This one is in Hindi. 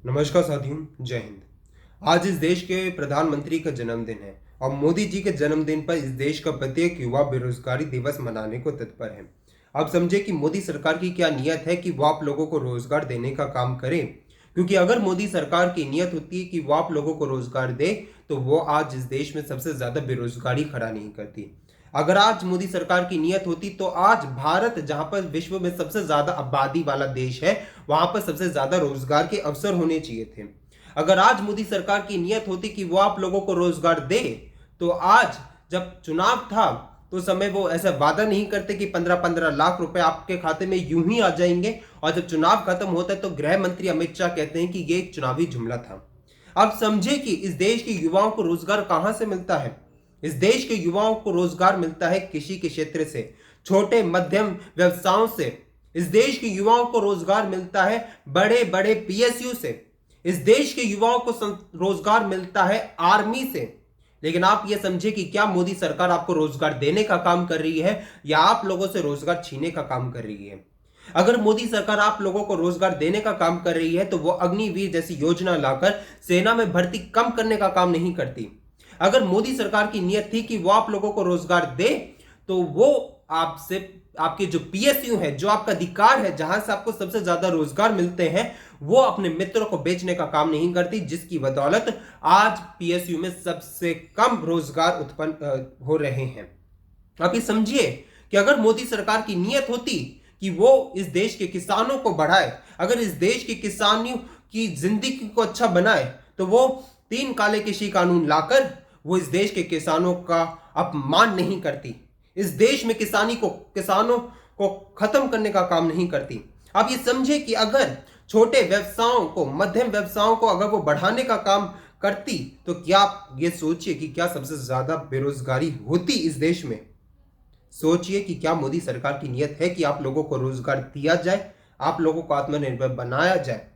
नमस्कार साथियों, जय हिंद। आज इस देश के प्रधानमंत्री का जन्मदिन है और मोदी जी के जन्मदिन पर इस देश का प्रत्येक युवा बेरोजगारी दिवस मनाने को तत्पर है। आप समझे कि मोदी सरकार की क्या नियत है कि वो आप लोगों को रोजगार देने का काम करे, क्योंकि अगर मोदी सरकार की नियत होती है कि वो आप लोगों को रोजगार दे तो वो आज इस देश में सबसे ज्यादा बेरोजगारी खड़ा नहीं करती। अगर आज मोदी सरकार की नियत होती तो आज भारत, जहां पर विश्व में सबसे ज्यादा आबादी वाला देश है, वहां पर सबसे ज्यादा रोजगार के अवसर होने चाहिए थे। अगर आज मोदी सरकार की नियत होती कि वो आप लोगों को रोजगार दे तो आज जब चुनाव था तो समय वो ऐसा वादा नहीं करते कि 15-15 लाख रुपए आपके खाते में यूं ही आ जाएंगे, और जब चुनाव खत्म होता है तो गृह मंत्री अमित शाह कहते हैं कि ये एक चुनावी जुमला था। आप समझे कि इस देश के युवाओं को रोजगार कहां से मिलता है। इस देश के युवाओं को रोजगार मिलता है कृषि के क्षेत्र से, छोटे मध्यम व्यवसायों से। इस देश के युवाओं को रोजगार मिलता है बड़े बड़े पीएसयू से। इस देश के युवाओं को रोजगार मिलता है आर्मी से। लेकिन आप ये समझे कि क्या मोदी सरकार आपको रोजगार देने का काम कर रही है या आप लोगों से रोजगार छीनने का काम कर रही है। अगर मोदी सरकार आप लोगों को रोजगार देने का काम कर रही है तो वो अग्निवीर जैसी योजना लाकर सेना में भर्ती कम करने का काम नहीं करती। अगर मोदी सरकार की नियत थी कि वो आप लोगों को रोजगार दे तो वो आपसे, आपके जो पीएसयू है, जो आपका अधिकार है, जहां से आपको सबसे ज्यादा रोजगार मिलते हैं, वो अपने मित्रों को बेचने का काम नहीं करती, जिसकी बदौलत आज पीएसयू में सबसे कम रोजगार उत्पन्न हो रहे हैं। आप ये समझिए कि अगर मोदी सरकार की नियत होती कि वो इस देश के किसानों को बढ़ाए, अगर इस देश के किसानों की जिंदगी को अच्छा बनाए, तो वो 3 काले कृषि कानून लाकर वो इस देश के किसानों का अपमान नहीं करती, इस देश में किसानों को खत्म करने का काम नहीं करती। आप ये समझे कि अगर छोटे व्यवसायों को, मध्यम व्यवसायों को अगर वो बढ़ाने का काम करती तो क्या आप ये सोचिए कि क्या सबसे ज्यादा बेरोजगारी होती इस देश में। सोचिए कि क्या मोदी सरकार की नियत है कि आप लोगों को रोजगार दिया जाए, आप लोगों को आत्मनिर्भर बनाया जाए।